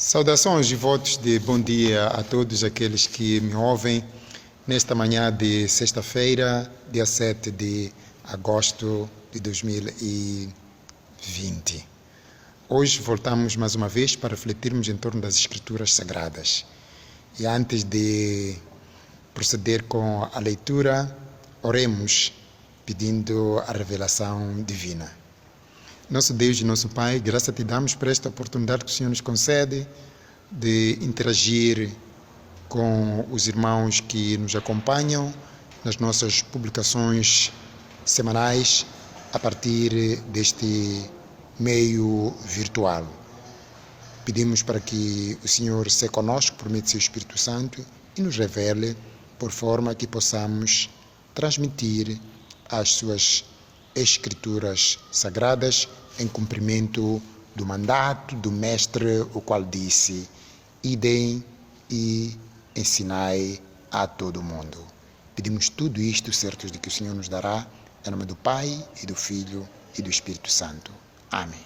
Saudações e votos de bom dia a todos aqueles que me ouvem nesta manhã de sexta-feira, dia 7 de agosto de 2020. Hoje voltamos mais uma vez para refletirmos em torno das Escrituras Sagradas. E antes de proceder com a leitura, oremos pedindo a revelação divina. Nosso Deus e nosso Pai, graça te damos por esta oportunidade que o Senhor nos concede de interagir com os irmãos que nos acompanham nas nossas publicações semanais a partir deste meio virtual. Pedimos para que o Senhor seja conosco por meio do seu Espírito Santo e nos revele por forma que possamos transmitir as suas Escrituras Sagradas em cumprimento do mandato do Mestre, o qual disse: idem e ensinai a todo mundo. Pedimos tudo isto certos de que o Senhor nos dará, em nome do Pai, e do Filho, e do Espírito Santo. Amém.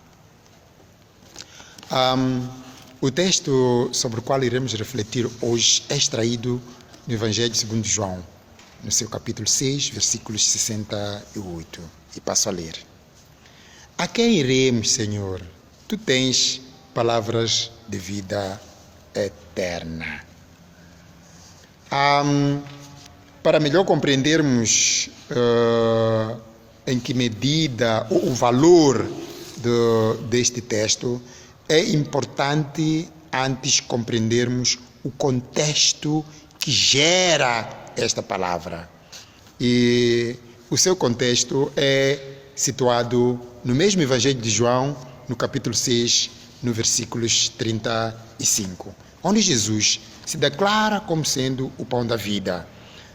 O texto sobre o qual iremos refletir hoje é extraído do Evangelho segundo João, no seu capítulo 6, versículos 68. E passo a ler. A quem iremos, Senhor? Tu tens palavras de vida eterna. Para melhor compreendermos em que medida o valor deste texto, é importante antes compreendermos o contexto que gera esta palavra. E o seu contexto é situado no mesmo Evangelho de João, no capítulo 6, no versículos 35, onde Jesus se declara como sendo o pão da vida,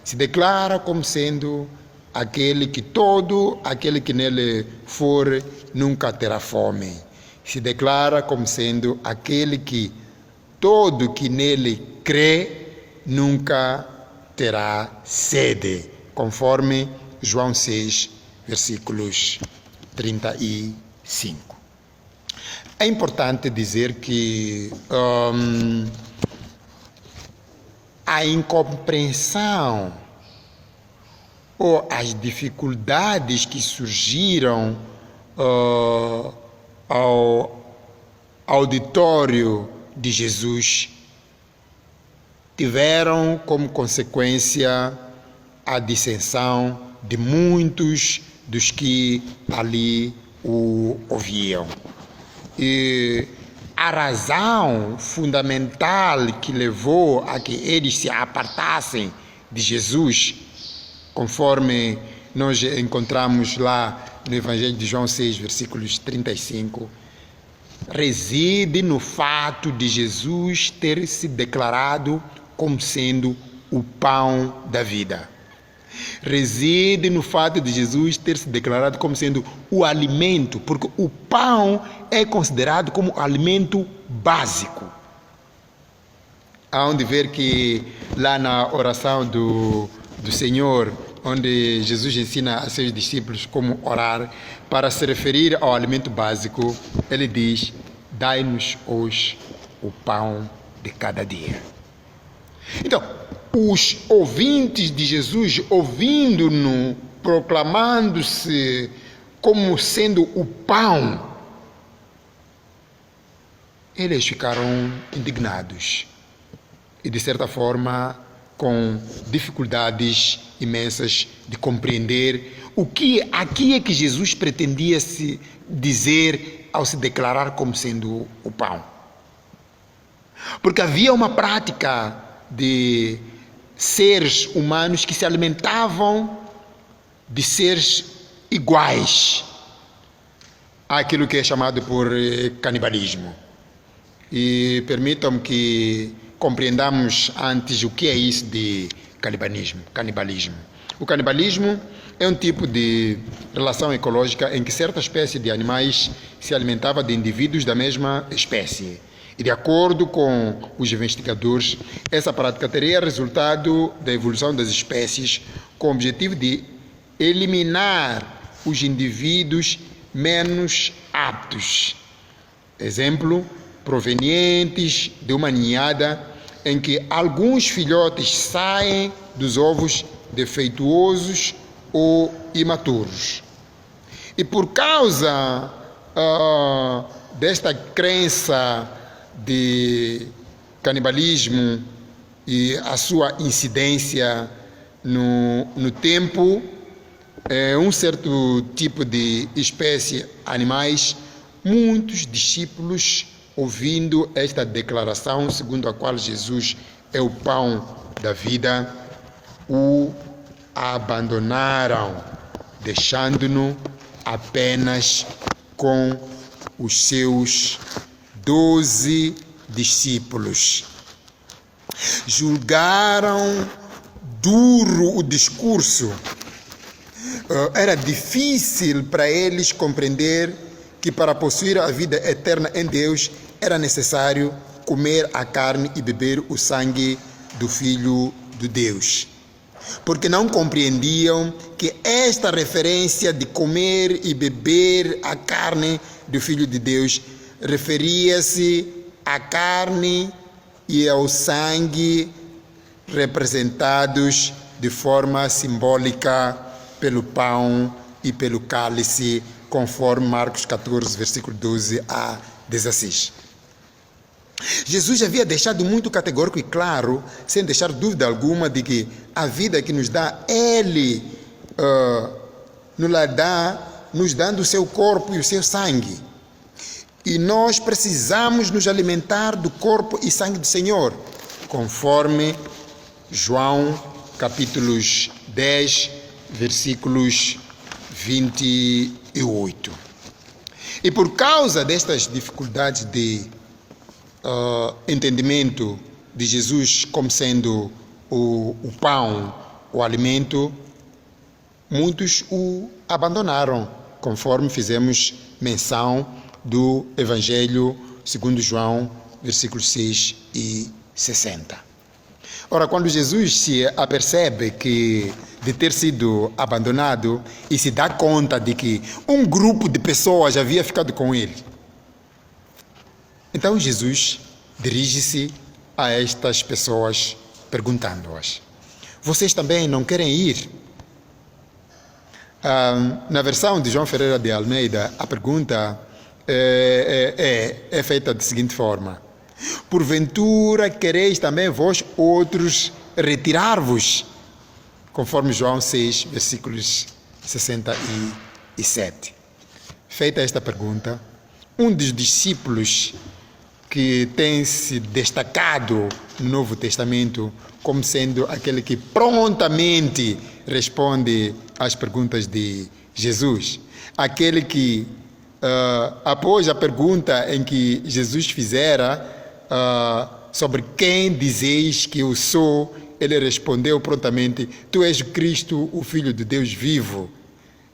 se declara como sendo aquele que nele for nunca terá fome, se declara como sendo aquele que todo que nele crê nunca terá sede, conforme João 6, versículos 35. É importante dizer que a incompreensão ou as dificuldades que surgiram ao auditório de Jesus tiveram como consequência a dissensão de muitos dos que ali o ouviam. E a razão fundamental que levou a que eles se apartassem de Jesus, conforme nós encontramos lá no Evangelho de João 6, versículos 35, reside no fato de Jesus ter se declarado como sendo o pão da vida. Reside no fato de Jesus ter se declarado como sendo o alimento, porque o pão é considerado como alimento básico. Há onde ver que lá na oração do Senhor, onde Jesus ensina a seus discípulos como orar, para se referir ao alimento básico, ele diz: dai-nos hoje o pão de cada dia. Então, os ouvintes de Jesus, ouvindo-no, proclamando-se como sendo o pão, eles ficaram indignados e, de certa forma, com dificuldades imensas de compreender o que aqui é que Jesus pretendia se dizer ao se declarar como sendo o pão. Porque havia uma prática de seres humanos que se alimentavam de seres iguais àquilo que é chamado por canibalismo. E permitam-me que compreendamos antes o que é isso de canibalismo. O canibalismo é um tipo de relação ecológica em que certa espécie de animais se alimentava de indivíduos da mesma espécie. E de acordo com os investigadores, essa prática teria resultado da evolução das espécies com o objetivo de eliminar os indivíduos menos aptos. Exemplo, provenientes de uma ninhada em que alguns filhotes saem dos ovos defeituosos ou imaturos. E por causa desta crença de canibalismo e a sua incidência no tempo, um certo tipo de espécie animais, muitos discípulos, ouvindo esta declaração segundo a qual Jesus é o pão da vida, o abandonaram, deixando-no apenas com os seus 12 discípulos. Julgaram duro o discurso. Era difícil para eles compreender que para possuir a vida eterna em Deus era necessário comer a carne e beber o sangue do Filho de Deus. Porque não compreendiam que esta referência de comer e beber a carne do Filho de Deus referia-se à carne e ao sangue representados de forma simbólica pelo pão e pelo cálice, conforme Marcos 14, versículo 12 a 16. Jesus havia deixado muito categórico e claro, sem deixar dúvida alguma, de que a vida que nos dá, Ele nos la dá, nos dando o seu corpo e o seu sangue. E nós precisamos nos alimentar do corpo e sangue do Senhor, conforme João capítulos 10, versículos 28. E por causa destas dificuldades de entendimento de Jesus como sendo o pão, o alimento, muitos o abandonaram, conforme fizemos menção do Evangelho segundo João, versículos 6 e 60. Ora, quando Jesus se apercebe de ter sido abandonado e se dá conta de que um grupo de pessoas havia ficado com ele, então Jesus dirige-se a estas pessoas perguntando-as: vocês também não querem ir? Na versão de João Ferreira de Almeida, a pergunta é feita da seguinte forma: porventura quereis também vós outros retirar-vos? Conforme João 6, versículos 67. Feita esta pergunta, um dos discípulos que tem se destacado no Novo Testamento como sendo aquele que prontamente responde às perguntas de Jesus, aquele que após a pergunta em que Jesus fizera sobre quem dizeis que eu sou, ele respondeu prontamente: tu és o Cristo, o Filho de Deus vivo.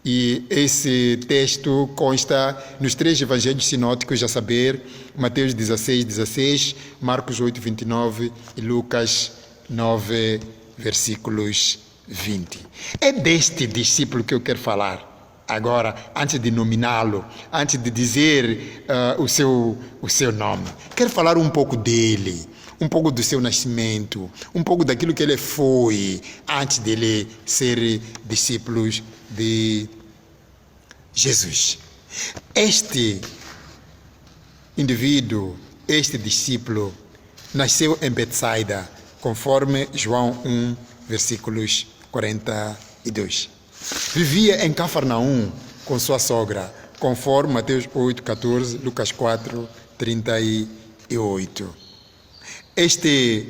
E esse texto consta nos 3 evangelhos sinóticos, a saber, Mateus 16, 16, Marcos 8, 29 e Lucas 9, versículos 20. É deste discípulo que eu quero falar agora, antes de nominá-lo, antes de dizer o seu nome. Quero falar um pouco dele, um pouco do seu nascimento, um pouco daquilo que ele foi antes dele ser discípulo de Jesus. Este indivíduo, este discípulo, nasceu em Betsaida, conforme João 1, versículos 42. Vivia em Cafarnaum com sua sogra, conforme Mateus 8, 14, Lucas 4, 38. Este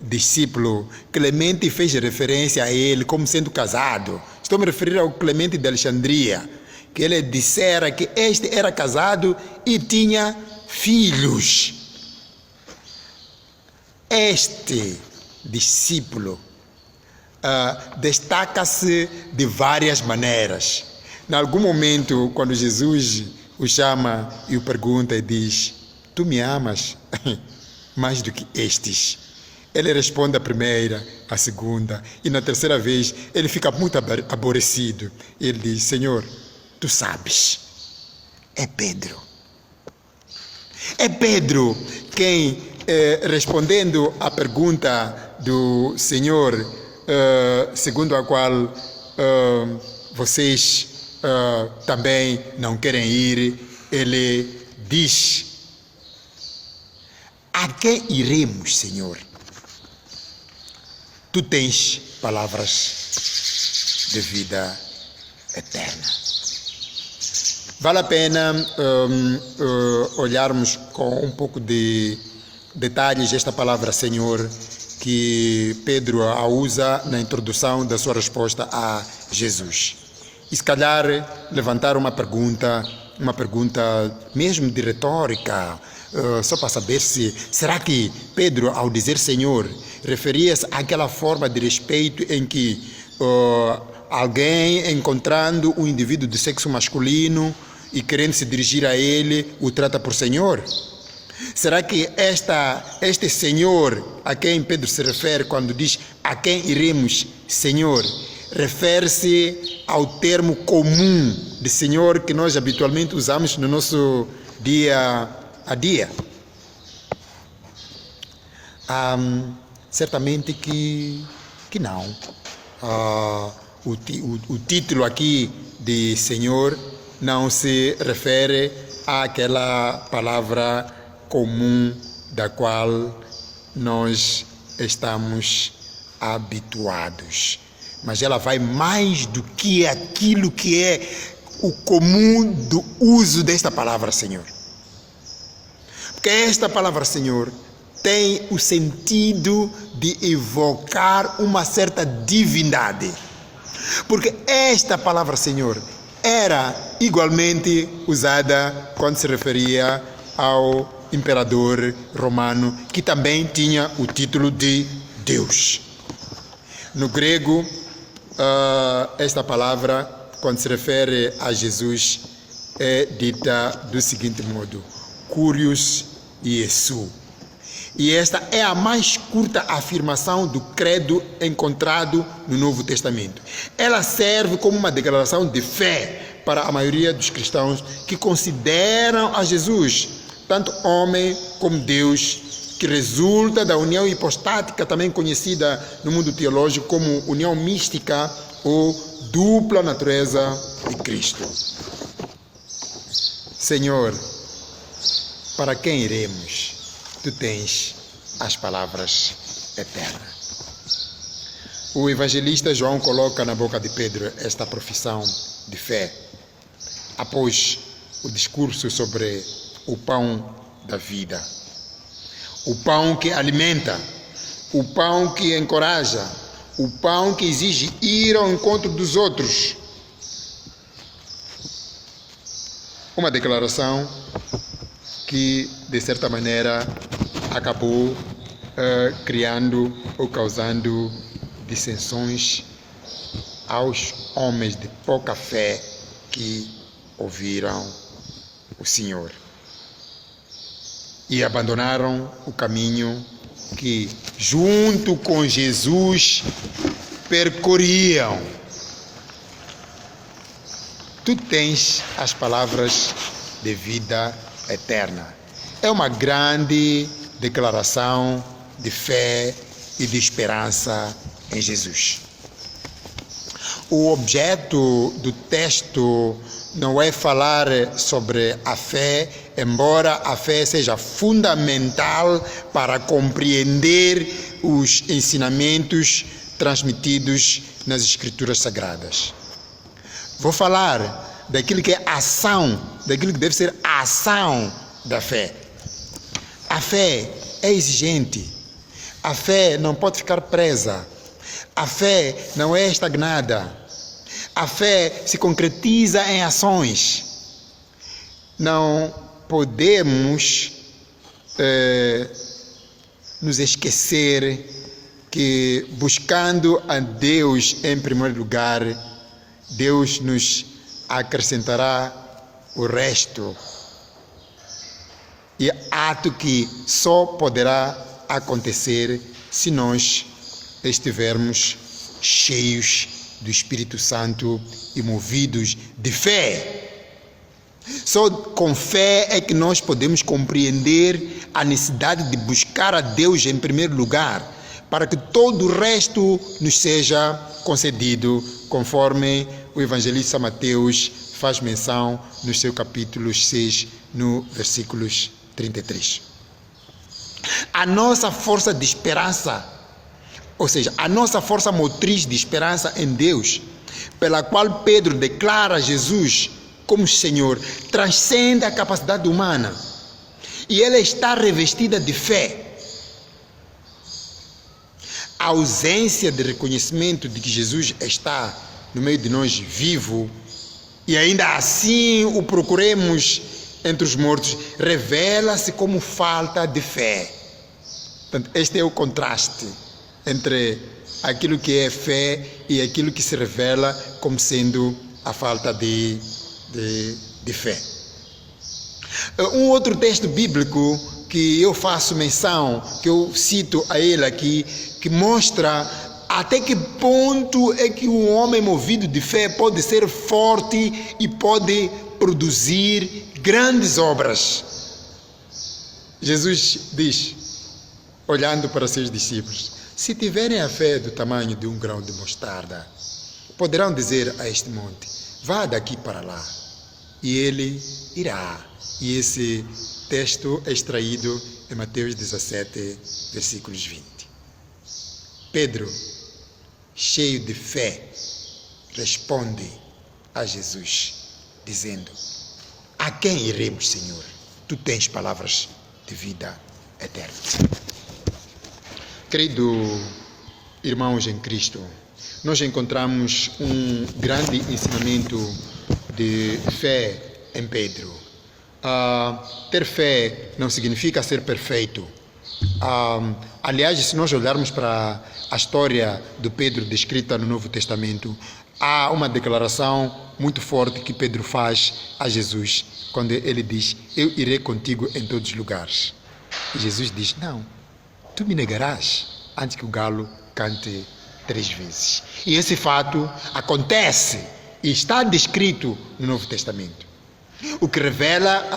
discípulo, Clemente fez referência a ele como sendo casado. Estou a me referir ao Clemente de Alexandria, que ele dissera que este era casado e tinha filhos. Este discípulo destaca-se de várias maneiras. Em algum momento, quando Jesus o chama e o pergunta e diz: tu me amas mais do que estes? Ele responde a primeira, a segunda, e na terceira vez ele fica muito aborrecido. Ele diz: Senhor, tu sabes, é Pedro. É Pedro quem, respondendo à pergunta do Senhor, segundo a qual vocês também não querem ir, ele diz: a quem iremos, Senhor? Tu tens palavras de vida eterna. Vale a pena olharmos com um pouco de detalhes esta palavra Senhor, que Pedro a usa na introdução da sua resposta a Jesus. E se calhar levantar uma pergunta mesmo de retórica, só para saber será que Pedro, ao dizer Senhor, referia-se àquela forma de respeito em que alguém encontrando um indivíduo de sexo masculino e querendo se dirigir a ele, o trata por Senhor? Será que este Senhor a quem Pedro se refere quando diz a quem iremos, Senhor, refere-se ao termo comum de Senhor que nós habitualmente usamos no nosso dia a dia? Certamente que não. O título aqui de Senhor não se refere àquela palavra comum da qual nós estamos habituados, mas ela vai mais do que aquilo que é o comum do uso desta palavra Senhor. Porque esta palavra Senhor tem o sentido de evocar uma certa divindade. Porque esta palavra Senhor era igualmente usada quando se referia ao imperador romano, que também tinha o título de Deus. No grego, esta palavra, quando se refere a Jesus, é dita do seguinte modo: Kyrios Iesu. E esta é a mais curta afirmação do credo encontrado no Novo Testamento. Ela serve como uma declaração de fé para a maioria dos cristãos que consideram a Jesus tanto homem como Deus, que resulta da união hipostática, também conhecida no mundo teológico como união mística ou dupla natureza de Cristo. Senhor, para quem iremos? Tu tens as palavras eternas. O evangelista João coloca na boca de Pedro esta profissão de fé, após o discurso sobre o pão da vida, o pão que alimenta, o pão que encoraja, o pão que exige ir ao encontro dos outros. Uma declaração que, de certa maneira, acabou criando ou causando dissensões aos homens de pouca fé que ouviram o Senhor e abandonaram o caminho que, junto com Jesus, percorriam. Tu tens as palavras de vida eterna. É uma grande declaração de fé e de esperança em Jesus. O objeto do texto não é falar sobre a fé, embora a fé seja fundamental para compreender os ensinamentos transmitidos nas Escrituras Sagradas. Vou falar daquilo que é ação, daquilo que deve ser a ação da fé. A fé é exigente. A fé não pode ficar presa. A fé não é estagnada. A fé se concretiza em ações. Não podemos nos esquecer que, buscando a Deus em primeiro lugar, Deus nos acrescentará o resto. E ato que só poderá acontecer se nós estivermos cheios do Espírito Santo e movidos de fé. Só com fé é que nós podemos compreender a necessidade de buscar a Deus em primeiro lugar, para que todo o resto nos seja concedido, conforme o evangelista Mateus faz menção no seu capítulo 6, no versículos 33. A nossa força de esperança, ou seja, a nossa força motriz de esperança em Deus, pela qual Pedro declara Jesus como Senhor, transcende a capacidade humana e ela está revestida de fé. A ausência de reconhecimento de que Jesus está no meio de nós vivo e ainda assim o procuremos entre os mortos, revela-se como falta de fé. Portanto, este é o contraste entre aquilo que é fé e aquilo que se revela como sendo a falta de fé. Um outro texto bíblico que eu faço menção, que eu cito a ele aqui, que mostra até que ponto é que um homem movido de fé pode ser forte e pode produzir grandes obras. Jesus diz, olhando para seus discípulos: se tiverem a fé do tamanho de um grão de mostarda, poderão dizer a este monte: vá daqui para lá, e ele irá. E esse texto é extraído em Mateus 17, versículos 20. Pedro, cheio de fé, responde a Jesus, dizendo: a quem iremos, Senhor? Tu tens palavras de vida eterna. Querido irmãos em Cristo, nós encontramos um grande ensinamento de fé em Pedro. Ter fé não significa ser perfeito. Aliás, se nós olharmos para a história de Pedro descrita no Novo Testamento, há uma declaração muito forte que Pedro faz a Jesus, quando ele diz: eu irei contigo em todos os lugares. E Jesus diz: não, tu me negarás antes que o galo cante 3 vezes. E esse fato acontece e está descrito no Novo Testamento, o que revela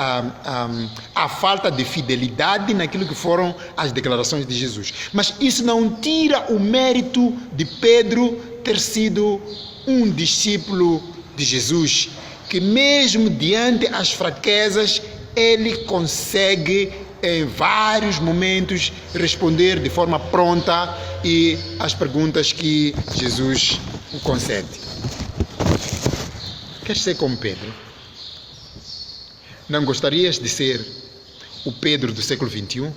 a falta de fidelidade naquilo que foram as declarações de Jesus. Mas isso não tira o mérito de Pedro ter sido um discípulo de Jesus, que mesmo diante as fraquezas, ele consegue em vários momentos responder de forma pronta e as perguntas que Jesus o concede. Queres ser como Pedro? Não gostarias de ser o Pedro do século XXI?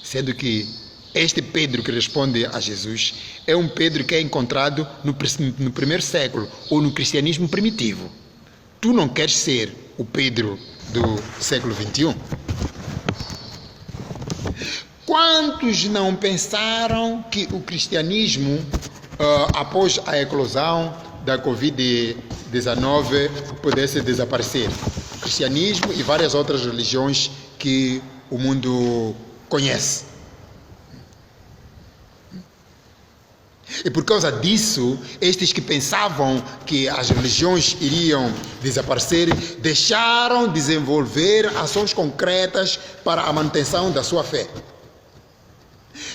Sendo que este Pedro que responde a Jesus é um Pedro que é encontrado no primeiro século ou no cristianismo primitivo. Tu não queres ser o Pedro do século XXI? Quantos não pensaram que o cristianismo, após a eclosão da Covid-19, pudesse desaparecer? O cristianismo e várias outras religiões que o mundo conhece. E por causa disso, estes que pensavam que as religiões iriam desaparecer, deixaram de desenvolver ações concretas para a manutenção da sua fé.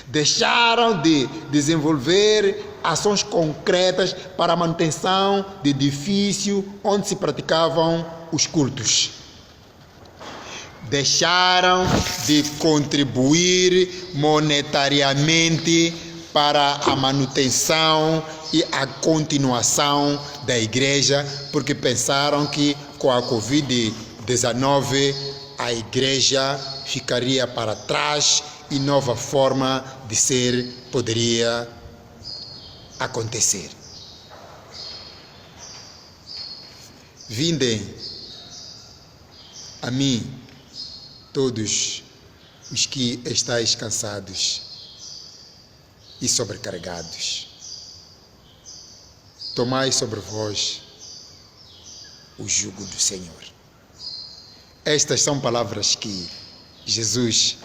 Deixaram de desenvolver ações concretas para a manutenção de edifício onde se praticavam os cultos. Deixaram de contribuir monetariamente para a manutenção e a continuação da igreja, porque pensaram que com a Covid-19 a igreja ficaria para trás e nova forma de ser poderia acontecer. Vinde a mim, todos os que estáis cansados e sobrecarregados. Tomai sobre vós o jugo do Senhor. Estas são palavras que Jesus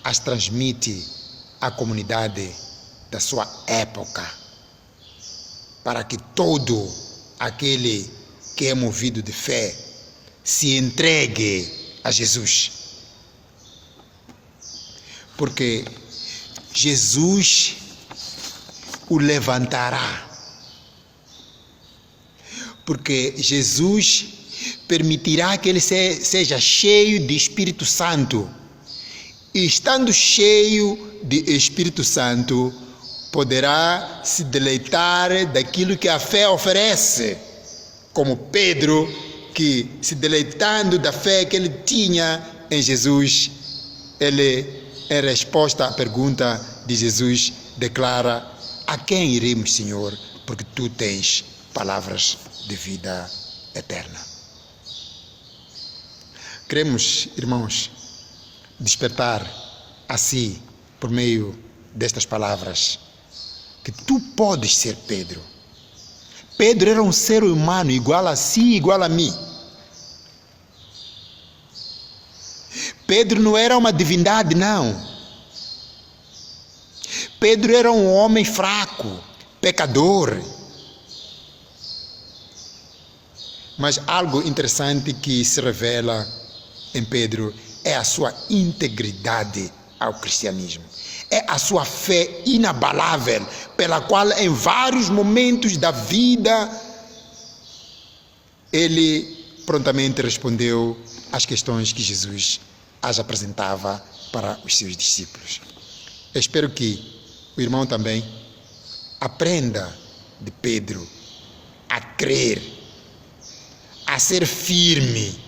as transmite à comunidade da sua época, para que todo aquele que é movido de fé se entregue a Jesus. Porque Jesus o levantará. Porque Jesus permitirá que ele seja cheio de Espírito Santo. E estando cheio de Espírito Santo, poderá se deleitar daquilo que a fé oferece. Como Pedro, que se deleitando da fé que ele tinha em Jesus, ele, em resposta à pergunta de Jesus, declara: a quem iremos, Senhor? Porque tu tens palavras de vida eterna. Queremos, irmãos, despertar a si, por meio destas palavras, que tu podes ser Pedro. Pedro era um ser humano igual a si, igual a mim. Pedro não era uma divindade, não. Pedro era um homem fraco, pecador. Mas algo interessante que se revela em Pedro é a sua integridade ao cristianismo. É a sua fé inabalável, pela qual em vários momentos da vida ele prontamente respondeu às questões que Jesus as apresentava para os seus discípulos. Eu espero que o irmão também aprenda de Pedro a crer, a ser firme,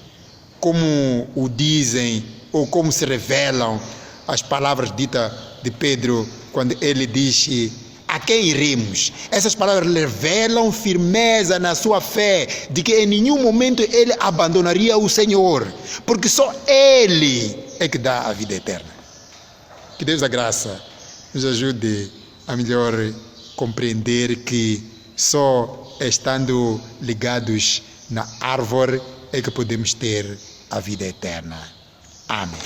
como o dizem ou como se revelam as palavras ditas de Pedro quando ele diz: a quem iremos? Essas palavras revelam firmeza na sua fé, de que em nenhum momento ele abandonaria o Senhor, porque só Ele é que dá a vida eterna. Que Deus da graça nos ajude a melhor compreender que só estando ligados na árvore é que podemos ter a vida eterna. Amém.